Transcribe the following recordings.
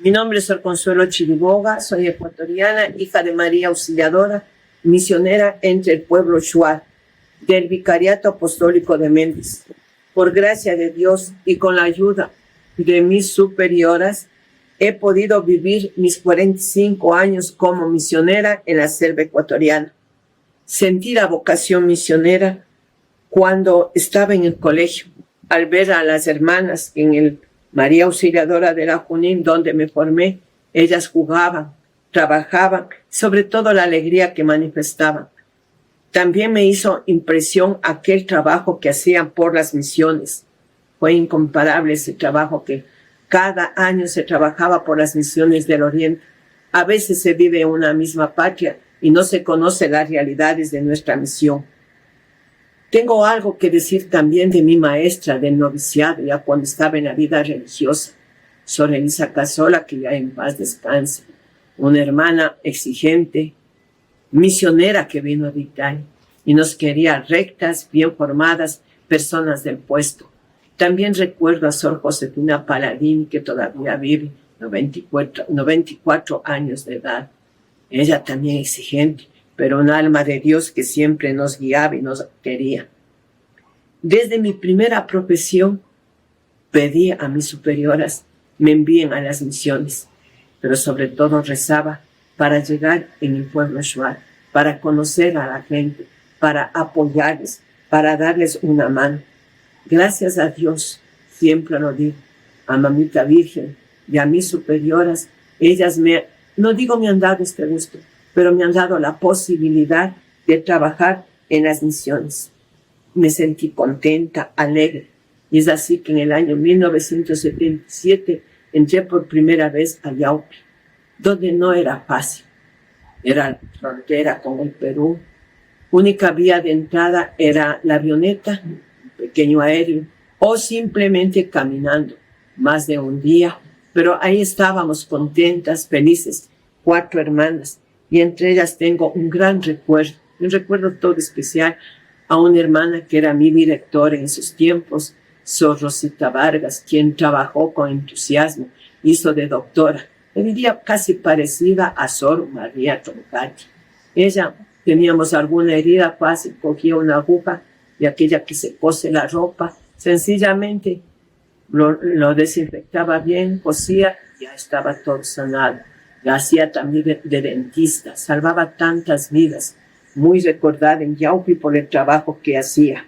Mi nombre es Sor Consuelo Chiriboga, soy ecuatoriana, hija de María Auxiliadora, misionera entre el pueblo Shuar, del Vicariato Apostólico de Méndez. Por gracia de Dios y con la ayuda de mis superioras, he podido vivir mis 45 años como misionera en la selva ecuatoriana. Sentí la vocación misionera cuando estaba en el colegio, al ver a las hermanas en el María Auxiliadora de la Junín, donde me formé. Ellas jugaban, trabajaban, sobre todo la alegría que manifestaban. También me hizo impresión aquel trabajo que hacían por las misiones. Fue incomparable ese trabajo que cada año se trabajaba por las misiones del Oriente. A veces se vive en una misma patria y no se conocen las realidades de nuestra misión. Tengo algo que decir también de mi maestra del noviciado, ya cuando estaba en la vida religiosa, Sor Elisa Casola, que ya en paz descanse. Una hermana exigente, misionera que vino de Italia y nos quería rectas, bien formadas, personas del puesto. También recuerdo a Sor Josefina Paladín, que todavía vive, 94 años de edad. Ella también exigente, pero un alma de Dios que siempre nos guiaba y nos quería. Desde mi primera profesión, pedí a mis superioras me envíen a las misiones, pero sobre todo rezaba para llegar en el pueblo Shuar, para conocer a la gente, para apoyarles, para darles una mano. Gracias a Dios, siempre lo digo, a Mamita Virgen y a mis superioras, ellas no digo me han dado este gusto, pero me han dado la posibilidad de trabajar en las misiones. Me sentí contenta, alegre, y es así que en el año 1977 entré por primera vez a Yaupi, donde no era fácil. Era frontera con el Perú. Única vía de entrada era la avioneta, un pequeño aéreo, o simplemente caminando, más de un día. Pero ahí estábamos contentas, felices, 4 hermanas, y entre ellas tengo un gran recuerdo, un recuerdo todo especial a una hermana que era mi directora en esos tiempos, Sor Rosita Vargas, quien trabajó con entusiasmo, hizo de doctora. Le diría casi parecida a Sor María Troncati. Ella, teníamos alguna herida fácil, cogía una aguja y aquella que se cose la ropa, sencillamente lo desinfectaba bien, cosía, ya estaba todo sanado. La hacía también de dentista, salvaba tantas vidas, muy recordada en Yaupi por el trabajo que hacía.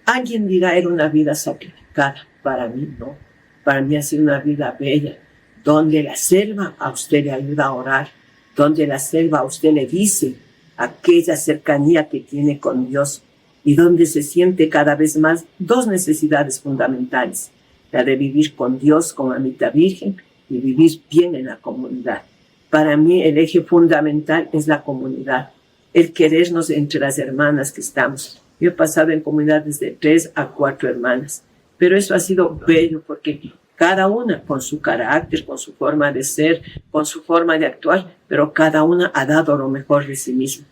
Alguien dirá, era una vida sacrificada. Para mí no, para mí ha sido una vida bella, donde la selva a usted le ayuda a orar, donde la selva a usted le dice aquella cercanía que tiene con Dios y donde se siente cada vez más 2 necesidades fundamentales, la de vivir con Dios, con Mamita Virgen, y vivir bien en la comunidad. Para mí el eje fundamental es la comunidad, el querernos entre las hermanas que estamos. Yo he pasado en comunidades de 3 a 4 hermanas, pero eso ha sido bello porque cada una con su carácter, con su forma de ser, con su forma de actuar, pero cada una ha dado lo mejor de sí misma.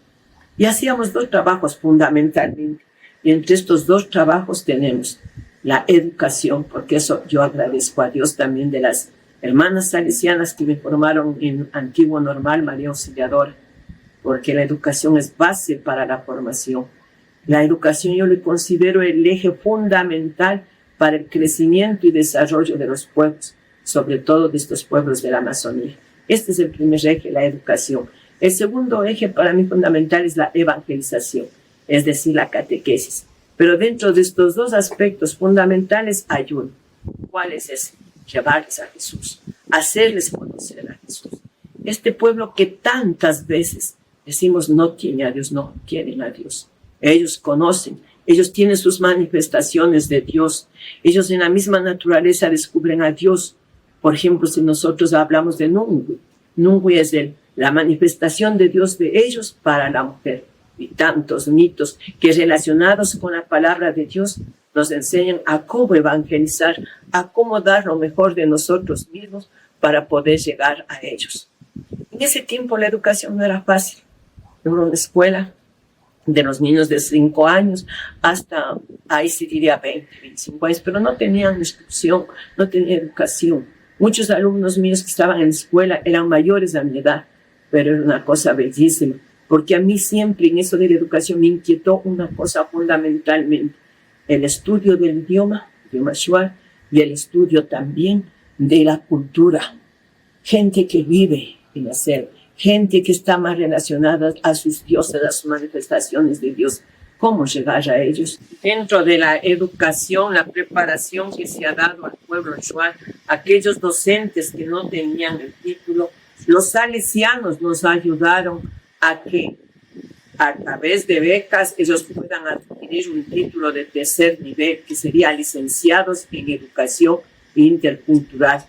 Y hacíamos 2 trabajos fundamentalmente, y entre estos 2 trabajos tenemos la educación, porque eso yo agradezco a Dios también de las hermanas salesianas que me formaron en Antiguo Normal María Auxiliadora, porque la educación es base para la formación. La educación yo le considero el eje fundamental para el crecimiento y desarrollo de los pueblos, sobre todo de estos pueblos de la Amazonía. Este es el primer eje, la educación. El segundo eje para mí fundamental es la evangelización, es decir, la catequesis. Pero dentro de estos 2 aspectos fundamentales hay uno. ¿Cuál es ese? Llevarles a Jesús, hacerles conocer a Jesús. Este pueblo que tantas veces decimos no tiene a Dios, no quieren a Dios. Ellos conocen, ellos tienen sus manifestaciones de Dios. Ellos en la misma naturaleza descubren a Dios. Por ejemplo, si nosotros hablamos de Nungui, Nungui es la manifestación de Dios de ellos para la mujer. Y tantos mitos que relacionados con la palabra de Dios nos enseñan a cómo evangelizar, a cómo dar lo mejor de nosotros mismos para poder llegar a ellos. En ese tiempo la educación no era fácil. Era una escuela de los niños de 5 años hasta, ahí se diría 20, 25 años, pero no tenían instrucción, no tenían educación. Muchos alumnos míos que estaban en la escuela eran mayores a mi edad, pero era una cosa bellísima, porque a mí siempre en eso de la educación me inquietó una cosa fundamentalmente, el estudio del idioma shuar, y el estudio también de la cultura. Gente que vive en la selva, gente que está más relacionada a sus dioses, a sus manifestaciones de Dios. ¿Cómo llegar a ellos? Dentro de la educación, la preparación que se ha dado al pueblo shuar, aquellos docentes que no tenían el título, los salesianos nos ayudaron a que a través de becas ellos puedan adquirir un título de tercer nivel, que sería licenciados en educación intercultural.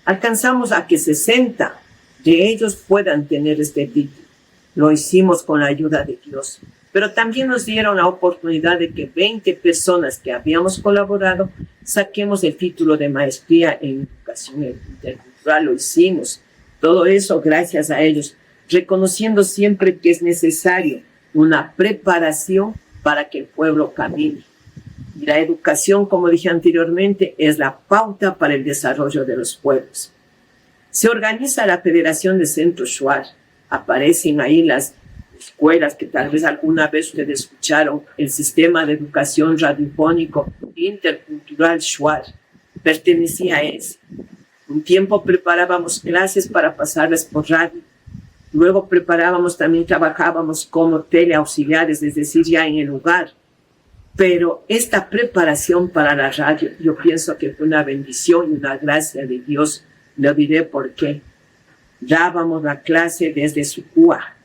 Alcanzamos a que 60 de ellos puedan tener este título. Lo hicimos con la ayuda de Dios. Pero también nos dieron la oportunidad de que 20 personas que habíamos colaborado saquemos el título de maestría en educación intercultural. Lo hicimos. Todo eso gracias a ellos, reconociendo siempre que es necesario una preparación para que el pueblo camine. Y la educación, como dije anteriormente, es la pauta para el desarrollo de los pueblos. Se organiza la Federación de Centros Shuar. Aparecen ahí las escuelas que tal vez alguna vez ustedes escucharon, el sistema de educación radiofónico intercultural Shuar. Pertenecía a ese. Un tiempo preparábamos clases para pasarlas por radio. Luego también trabajábamos como teleauxiliares, es decir, ya en el lugar. Pero esta preparación para la radio, yo pienso que fue una bendición y una gracia de Dios. Le diré por qué. Dábamos la clase desde Sucúa,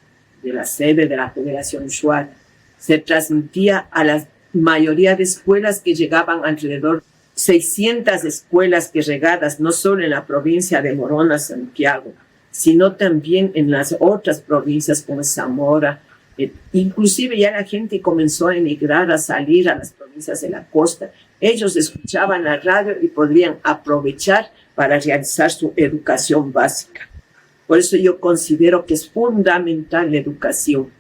de la sede de la Federación Shuar. Se transmitía a la mayoría de escuelas que llegaban alrededor 600 escuelas que regadas, no solo en la provincia de Morona, Santiago, sino también en las otras provincias como Zamora. Inclusive ya la gente comenzó a emigrar, a salir a las provincias de la costa. Ellos escuchaban la radio y podrían aprovechar para realizar su educación básica. Por eso yo considero que es fundamental la educación.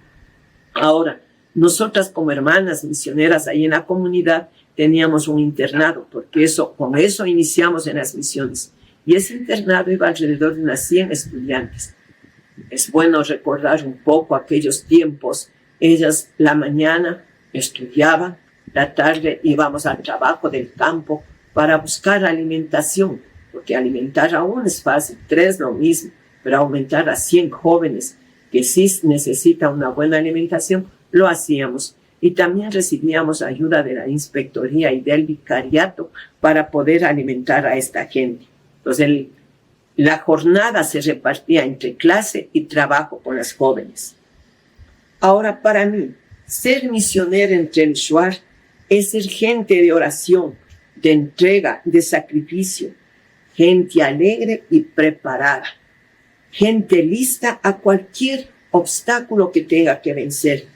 Ahora, nosotras como hermanas misioneras ahí en la comunidad teníamos un internado, porque con eso iniciamos en las misiones. Y ese internado iba alrededor de unas 100 estudiantes. Es bueno recordar un poco aquellos tiempos. Ellas la mañana estudiaban, la tarde íbamos al trabajo del campo para buscar alimentación, porque alimentar a uno es fácil, 3 lo mismo, pero aumentar a 100 jóvenes que sí necesitan una buena alimentación, lo hacíamos. Y también recibíamos ayuda de la inspectoría y del vicariato para poder alimentar a esta gente. Entonces, la jornada se repartía entre clase y trabajo con las jóvenes. Ahora, para mí, ser misionero entre el Shuar es ser gente de oración, de entrega, de sacrificio, gente alegre y preparada, gente lista a cualquier obstáculo que tenga que vencer.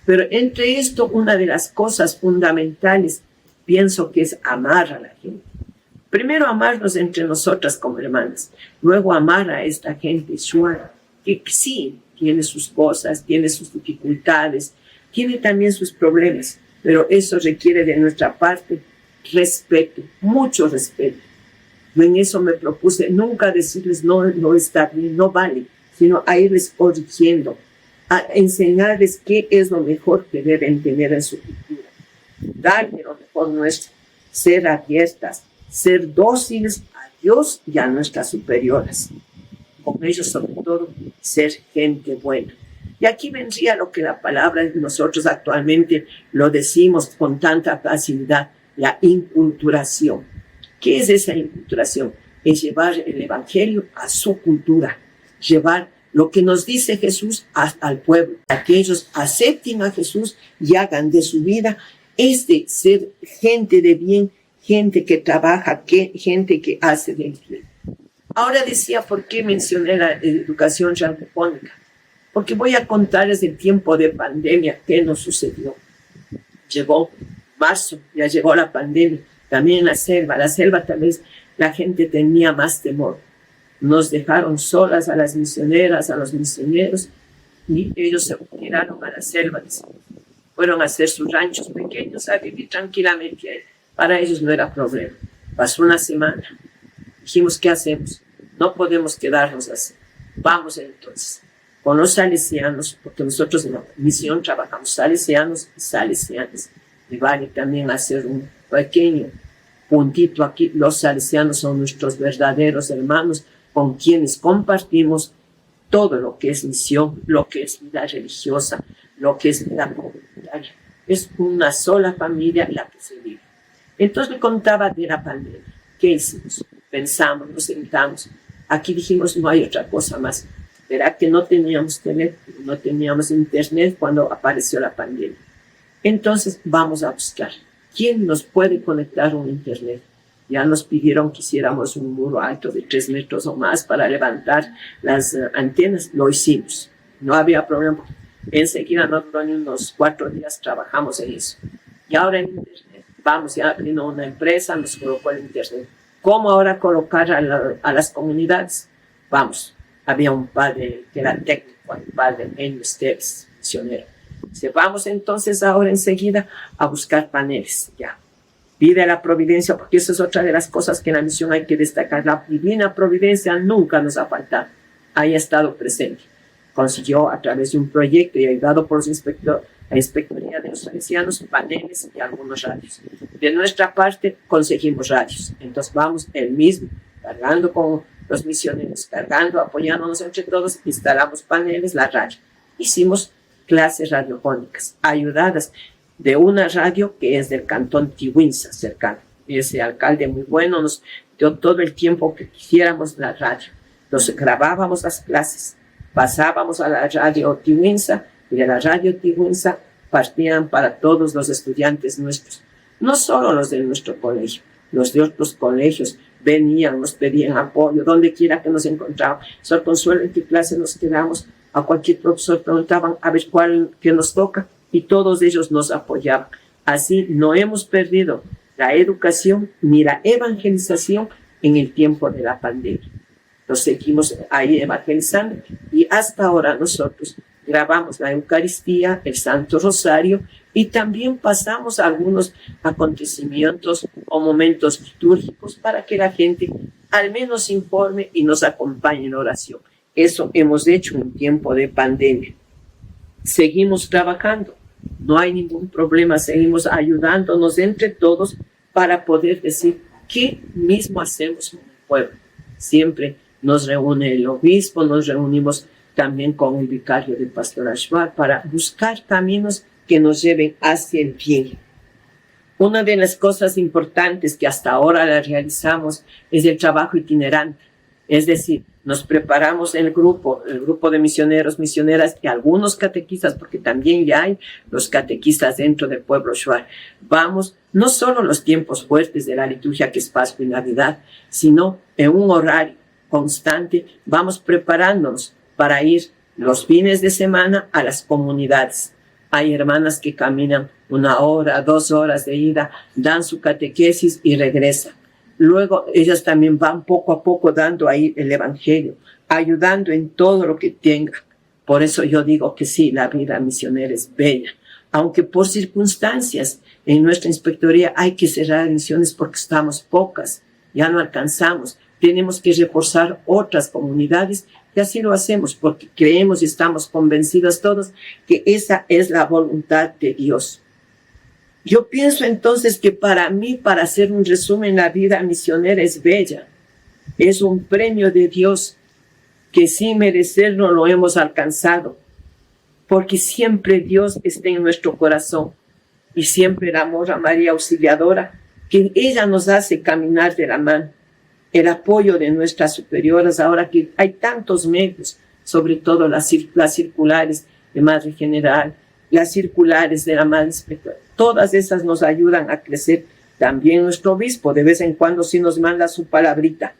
Pero entre esto, una de las cosas fundamentales, pienso que es amar a la gente. Primero amarnos entre nosotras como hermanas, luego amar a esta gente Shuar, que sí tiene sus cosas, tiene sus dificultades, tiene también sus problemas, pero eso requiere de nuestra parte respeto, mucho respeto. Yo en eso me propuse nunca decirles no está bien, no vale, sino a irles corrigiendo, a enseñarles qué es lo mejor que deben tener en su cultura, darle lo mejor nuestro, ser abiertas, ser dóciles a Dios y a nuestras superiores. Con ellos, sobre todo, ser gente buena. Y aquí vendría lo que la palabra de nosotros actualmente lo decimos con tanta facilidad, la inculturación. ¿Qué es esa inculturación? Es llevar el evangelio a su cultura, llevar lo que nos dice Jesús al pueblo, a que ellos acepten a Jesús y hagan de su vida de ser gente de bien, gente que trabaja, gente que hace del bien. Ahora decía, ¿por qué mencioné la educación radiofónica? Porque voy a contarles el tiempo de pandemia que nos sucedió. Llegó marzo, ya llegó la pandemia, también en la selva tal vez la gente tenía más temor. Nos dejaron solas a las misioneras, a los misioneros, y ellos se retiraron a la selva. Fueron a hacer sus ranchos pequeños, a vivir tranquilamente. Para ellos no era problema. Pasó una semana. Dijimos, ¿qué hacemos? No podemos quedarnos así. Vamos entonces con los salesianos, porque nosotros en la misión trabajamos salesianos y salesianas. Y vale también hacer un pequeño puntito aquí. Los salesianos son nuestros verdaderos hermanos con quienes compartimos todo lo que es misión, lo que es vida religiosa, lo que es vida comunitaria. Es una sola familia la que se vive. Entonces le contaba de la pandemia. ¿Qué hicimos? Pensamos, nos sentamos. Aquí dijimos, no hay otra cosa más. Verá que no teníamos teléfono, no teníamos internet cuando apareció la pandemia. Entonces vamos a buscar quién nos puede conectar a un internet. Ya nos pidieron que hiciéramos un muro alto de 3 metros o más para levantar las antenas. Lo hicimos. No había problema. Enseguida, no duró ni unos 4 días, trabajamos en eso. Y ahora en internet. Vamos, ya vino una empresa, nos colocó el internet. ¿Cómo ahora colocar a las comunidades? Vamos. Había un padre que era técnico, un padre en ustedes, misionero. Dice, vamos entonces ahora enseguida a buscar paneles. Ya. Pide la providencia, porque eso es otra de las cosas que en la misión hay que destacar. La divina providencia nunca nos ha faltado. Ahí ha estado presente. Consiguió a través de un proyecto y ayudado por la Inspectoría de los Salesianos, paneles y algunos radios. De nuestra parte conseguimos radios. Entonces vamos el mismo, cargando con los misioneros, cargando, apoyándonos entre todos, instalamos paneles, la radio. Hicimos clases radiofónicas, ayudadas de una radio que es del cantón Tiwinsa, cercano. Ese alcalde muy bueno nos dio todo el tiempo que quisiéramos la radio. Entonces grabábamos las clases, pasábamos a la radio Tiwinsa y de la radio Tiwinsa partían para todos los estudiantes nuestros, no solo los de nuestro colegio, los de otros colegios venían, nos pedían apoyo, donde quiera que nos encontraban. Sor Consuelo, ¿en qué clase nos quedamos? A cualquier profesor preguntaban a ver cuál que nos toca y todos ellos nos apoyaban. Así no hemos perdido la educación ni la evangelización en el tiempo de la pandemia. Nos seguimos ahí evangelizando y hasta ahora nosotros grabamos la Eucaristía, el Santo Rosario y también pasamos algunos acontecimientos o momentos litúrgicos para que la gente al menos informe y nos acompañe en oración. Eso hemos hecho en tiempo de pandemia. Seguimos trabajando, no hay ningún problema, seguimos ayudándonos entre todos para poder decir qué mismo hacemos con el pueblo. Siempre nos reúne el obispo, nos reunimos también con el vicario de Pastoral Shuar para buscar caminos que nos lleven hacia el bien. Una de las cosas importantes que hasta ahora la realizamos es el trabajo itinerante. Es decir, nos preparamos el grupo de misioneros, misioneras y algunos catequistas, porque también ya hay los catequistas dentro del pueblo Shuar. Vamos no solo los tiempos fuertes de la liturgia que es Pascua y Navidad, sino en un horario constante vamos preparándonos para ir los fines de semana a las comunidades. Hay hermanas que caminan 1 hora, 2 horas de ida, dan su catequesis y regresan. Luego ellas también van poco a poco dando ahí el evangelio, ayudando en todo lo que tengan. Por eso yo digo que sí, la vida misionera es bella. Aunque por circunstancias en nuestra inspectoría hay que cerrar misiones porque estamos pocas, ya no alcanzamos. Tenemos que reforzar otras comunidades y así lo hacemos porque creemos y estamos convencidos todos que esa es la voluntad de Dios. Yo pienso entonces que para mí, para hacer un resumen, la vida misionera es bella. Es un premio de Dios que sin merecerlo lo hemos alcanzado. Porque siempre Dios está en nuestro corazón. Y siempre el amor a María Auxiliadora, que ella nos hace caminar de la mano. El apoyo de nuestras superioras, ahora que hay tantos medios, sobre todo las circulares de Madre General, las circulares de la Madre Inspectora. Todas esas nos ayudan a crecer. También nuestro obispo de vez en cuando sí nos manda su palabrita.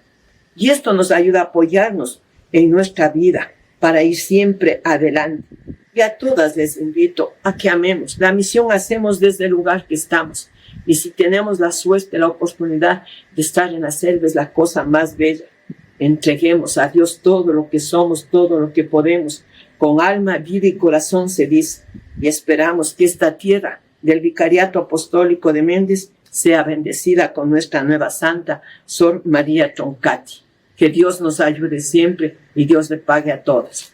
Y esto nos ayuda a apoyarnos en nuestra vida para ir siempre adelante. Y a todas les invito a que amemos. La misión hacemos desde el lugar que estamos. Y si tenemos la suerte, la oportunidad de estar en la selva, es la cosa más bella. Entreguemos a Dios todo lo que somos, todo lo que podemos. Con alma, vida y corazón se dice. Y esperamos que esta tierra del Vicariato Apostólico de Méndez sea bendecida con nuestra nueva santa, Sor María Troncati. Que Dios nos ayude siempre y Dios le pague a todos.